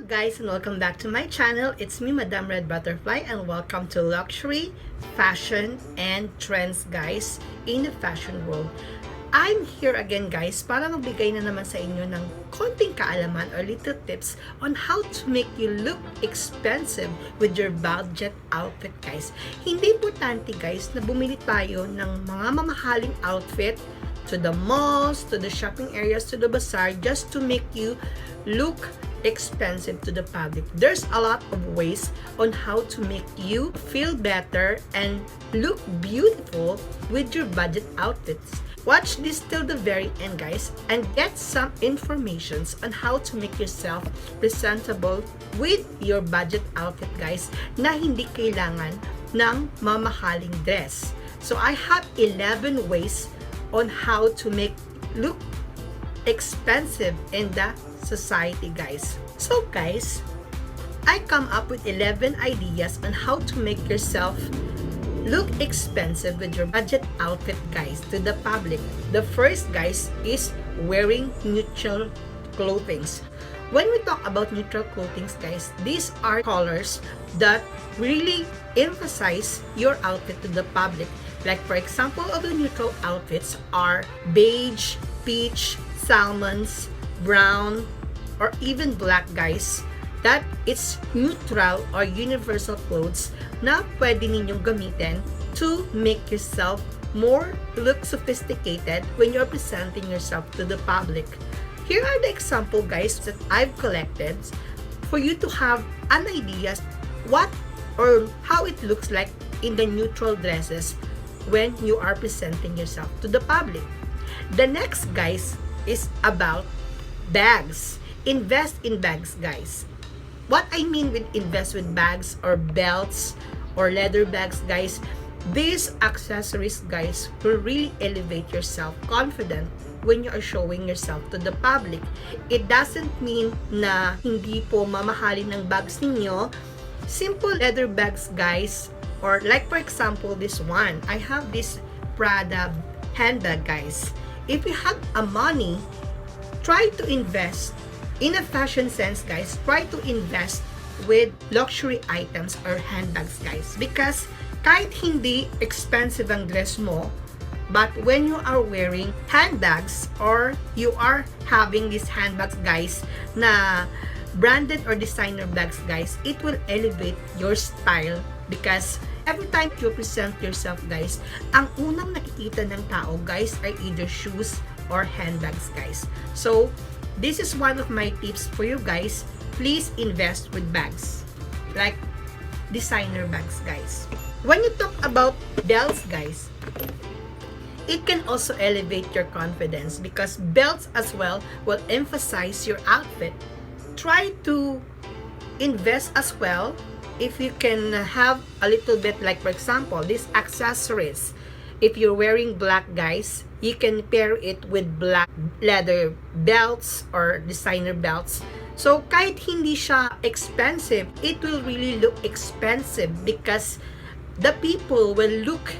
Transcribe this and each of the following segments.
guys, and welcome back to my channel. It's me, Madam Red Butterfly, and welcome to luxury, fashion, and trends, guys, in the fashion world. I'm here again, guys, para magbigay na naman sa inyo ng konting kaalaman or little tips on how to make you look expensive with your budget outfit, guys. Hindi importante, guys, na bumili tayo ng mga mamahaling outfit to the malls, to the shopping areas, to the bazaar, just to make you look expensive to the public. There's a lot of ways on how to make you feel better and look beautiful with your budget outfits. Watch this till the very end, guys, and get some informations on how to make yourself presentable with your budget outfit, guys, na hindi kailangan ng mamahaling dress. So I have 11 ways on how to make look expensive in the society, guys. So guys, I come up with 11 ideas on how to make yourself look expensive with your budget outfit, guys, to the public. The first, guys, is wearing neutral clothing. When we talk about neutral clothing, guys, these are colors that really emphasize your outfit to the public. Like, for example, of the neutral outfits are beige, peach, salmons, brown, or even black, guys, that it's neutral or universal clothes na pwede ninyong gamitin to make yourself more look sophisticated when you're presenting yourself to the public. Here are the example, guys, that I've collected for you to have an idea what or how it looks like in the neutral dresses when you are presenting yourself to the public. The next, guys, is about bags. Invest in bags, guys. What I mean with invest with bags or belts or leather bags, guys, these accessories, guys, will really elevate your self-confidence when you are showing yourself to the public. It doesn't mean na hindi po mamahalin ng bags ninyo. Simple leather bags, guys, or like for example this one, I have this Prada handbag, guys. If you have a money, try to invest in a fashion sense, guys. Try to invest with luxury items or handbags, guys, because kahit hindi expensive ang dress mo, but when you are wearing handbags or you are having these handbags, guys, na branded or designer bags, guys, it will elevate your style because every time you present yourself, guys, ang unang nakikita ng tao, guys, are either shoes or handbags, guys. So this is one of my tips for you guys. Please invest with bags, like designer bags, guys. When you talk about belts, guys, it can also elevate your confidence because belts as well will emphasize your outfit. Try to invest as well if you can have a little bit, like for example, these accessories. If you're wearing black, guys, you can pair it with black leather belts or designer belts. So kahit hindi siya expensive, it will really look expensive because the people will look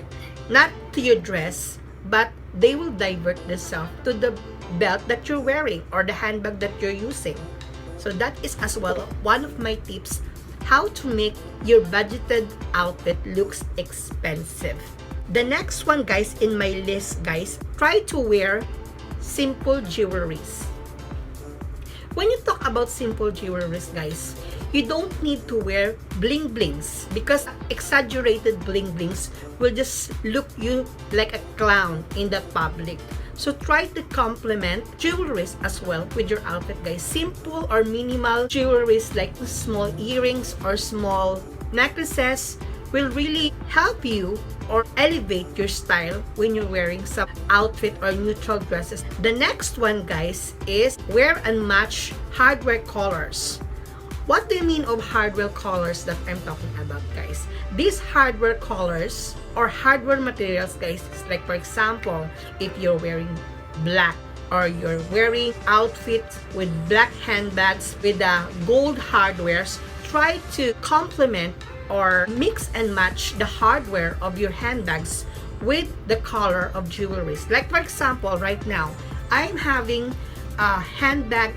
not to your dress, but they will divert themselves to the belt that you're wearing or the handbag that you're using. So that is as well one of my tips how to make your budgeted outfit looks expensive. The next one, guys, in my list, guys, try to wear simple jewelries. When you talk about simple jewelries, guys, you don't need to wear bling blings because exaggerated bling blings will just look you like a clown in the public. So try to complement jewelries as well with your outfit, guys. Simple or minimal jewelries like small earrings or small necklaces will really help you or elevate your style when you're wearing some outfit or neutral dresses. The next one, guys, is wear and match hardware colors. What do you mean of hardware colors that I'm talking about, guys? These hardware colors or hardware materials, guys, is like for example, if you're wearing black or you're wearing outfits with black handbags with gold hardwares, try to complement or mix and match the hardware of your handbags with the color of jewelries. Like for example, right now, I'm having a handbag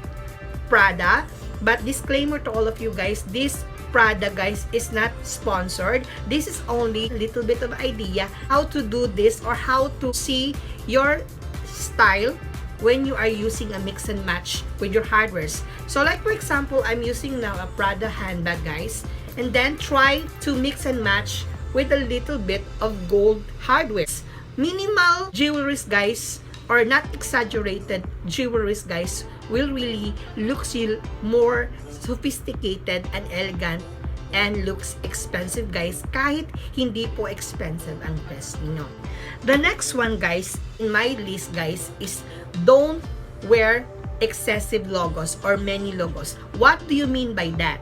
Prada But disclaimer to all of you guys, this Prada guys is not sponsored. This is only a little bit of idea how to do this or how to see your style when you are using a mix and match with your hardwares. So like for example, I'm using now a Prada handbag guys, and then try to mix and match with a little bit of gold hardwares. Minimal jewelries guys, or not exaggerated jewelries guys, will really looks you more sophisticated and elegant and looks expensive guys, kahit hindi po expensive ang dress niyo. The next one guys in my list guys is don't wear excessive logos or many logos. What do you mean by that?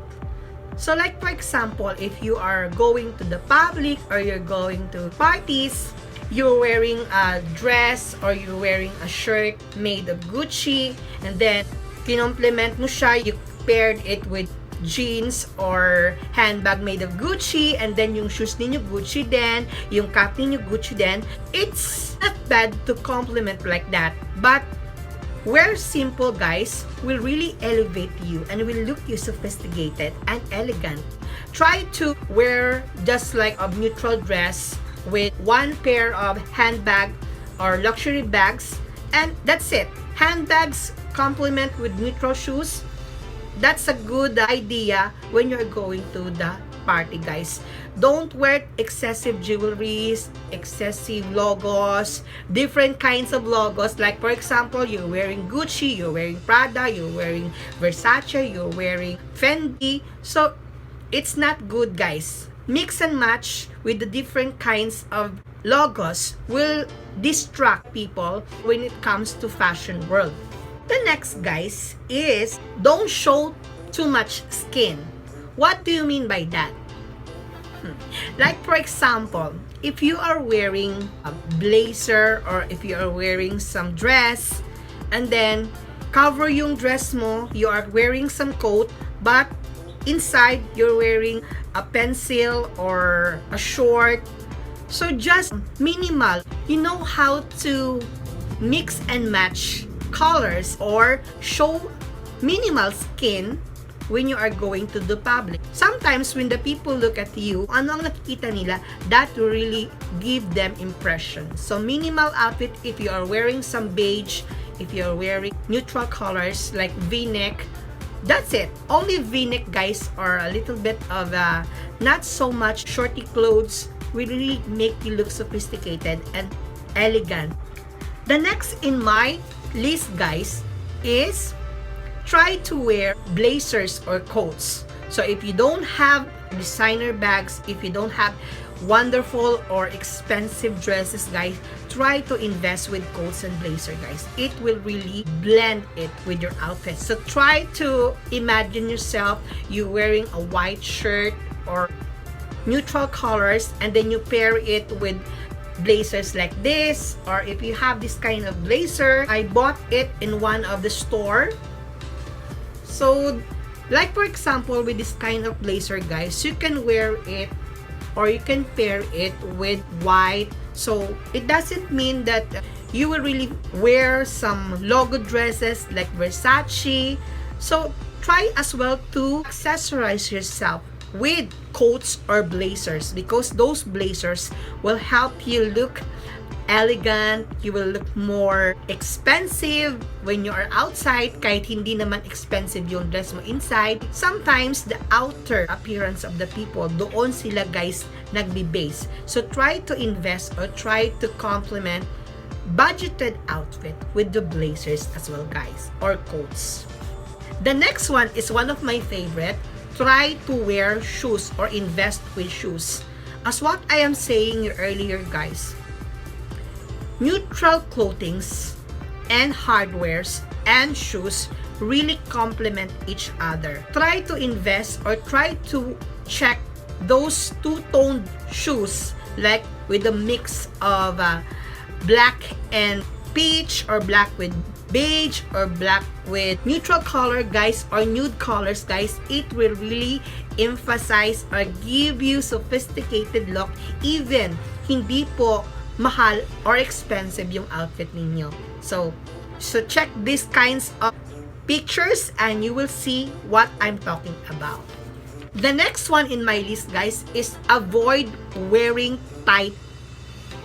So like for example, if you are going to the public or you're going to parties, you're wearing a dress or you're wearing a shirt made of Gucci, and then kinomplement mo siya, you paired it with jeans or handbag made of Gucci, and then yung shoes ninyo Gucci din, yung cap ninyo Gucci din. It's not bad to compliment like that, but wear simple guys will really elevate you and will look you sophisticated and elegant. Try to wear just like a neutral dress with one pair of handbag or luxury bags, and that's it. Handbags complement with neutral shoes. That's a good idea when you're going to the party guys. Don't wear excessive jewelries, excessive logos, different kinds of logos. Like for example, you're wearing Gucci, you're wearing Prada, you're wearing Versace, you're wearing Fendi. So it's not good guys. Mix and match with the different kinds of logos will distract people when it comes to fashion world. The next guys is don't show too much skin. What do you mean by that? Like for example, if you are wearing a blazer or if you are wearing some dress, and then cover yung dress mo, you are wearing some coat, but inside you're wearing a pencil or a short. So just minimal. You know how to mix and match colors or show minimal skin when you are going to the public. Sometimes when the people look at you, ano ang nakikita nila, that will really give them impression. So minimal outfit if you are wearing some beige, if you are wearing neutral colors like V-neck, that's it. Only V-neck guys, or a little bit of not so much shorty clothes will really make you look sophisticated and elegant. The next in my list guys is try to wear blazers or coats. So if you don't have designer bags, if you don't have wonderful or expensive dresses guys, try to invest with coats and blazer guys. It will really blend it with your outfit. So try to imagine yourself you wearing a white shirt or neutral colors, and then you pair it with blazers like this, or if you have this kind of blazer, I bought it in one of the store. So like for example, with this kind of blazer guys, you can wear it or you can pair it with white. So it doesn't mean that you will really wear some logo dresses like Versace. So try as well to accessorize yourself with coats or blazers, because those blazers will help you look elegant, you will look more expensive when you are outside, kahit hindi naman expensive yung dress mo inside. Sometimes the outer appearance of the people, doon sila guys nagbe-base. So try to invest or try to complement budgeted outfit with the blazers as well guys, or coats. The next one is one of my favorite. Try to wear shoes or invest with shoes. As what I am saying earlier guys, neutral clothings and hardwares and shoes really complement each other. Try to invest or try to check those two-toned shoes, like with a mix of black and peach, or black with beige, or black with neutral color guys, or nude colors guys. It will really emphasize or give you sophisticated look, even hindi po mahal or expensive yung outfit ninyo. So check these kinds of pictures and you will see what I'm talking about. The next one in my list, guys, is avoid wearing tight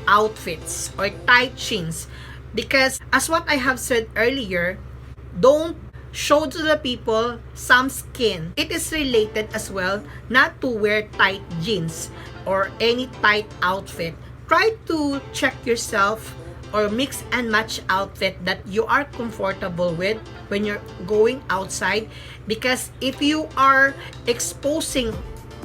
outfits or tight jeans, because as what I have said earlier, don't show to the people some skin. It is related as well not to wear tight jeans or any tight outfit. Try to check yourself or mix and match outfit that you are comfortable with when you're going outside, because if you are exposing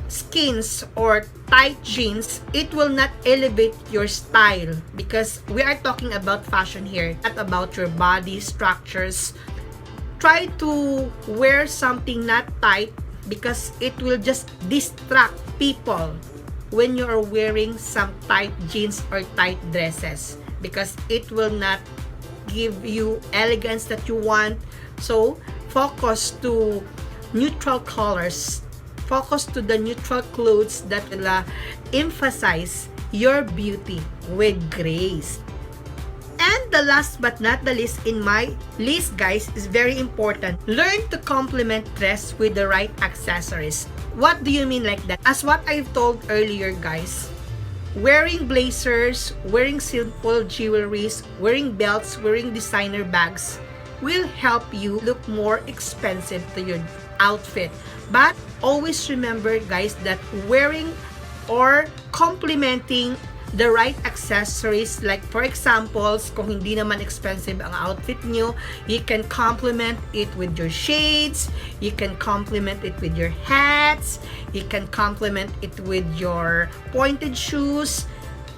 skins or tight jeans, it will not elevate your style, because we are talking about fashion here, not about your body structures. Try to wear something not tight, because it will just distract people when you are wearing some tight jeans or tight dresses, because it will not give you elegance that you want. So focus to neutral colors, focus to the neutral clothes that will emphasize your beauty with grace. And the last but not the least in my list, guys, is very important. Learn to complement dress with the right accessories. What do you mean like that? As what I've told earlier, guys, wearing blazers, wearing simple jewelries, wearing belts, wearing designer bags will help you look more expensive to your outfit. But always remember, guys, that wearing or complementing the right accessories, like for example, kung hindi naman expensive ang outfit nyo, you can complement it with your shades, you can complement it with your hats, you can complement it with your pointed shoes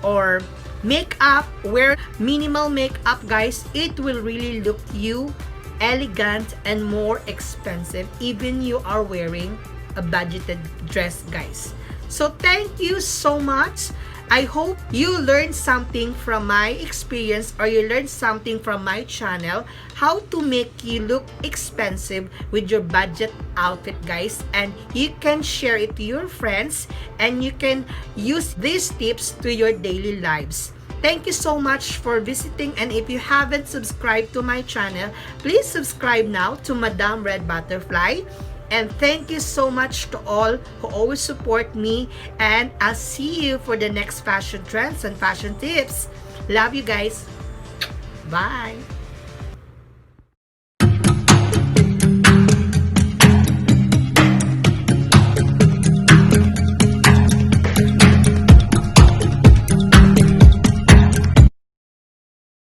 or makeup. Wear minimal makeup, guys. It will really look you elegant and more expensive even you are wearing a budgeted dress, guys. So thank you so much. I hope you learned something from my experience, or you learned something from my channel, how to make you look expensive with your budget outfit, guys. And you can share it to your friends, and you can use these tips to your daily lives. Thank you so much for visiting, and if you haven't subscribed to my channel, please subscribe now to Madam Red Butterfly. And thank you so much to all who always support me. And I'll see you for the next fashion trends and fashion tips. Love you guys. Bye.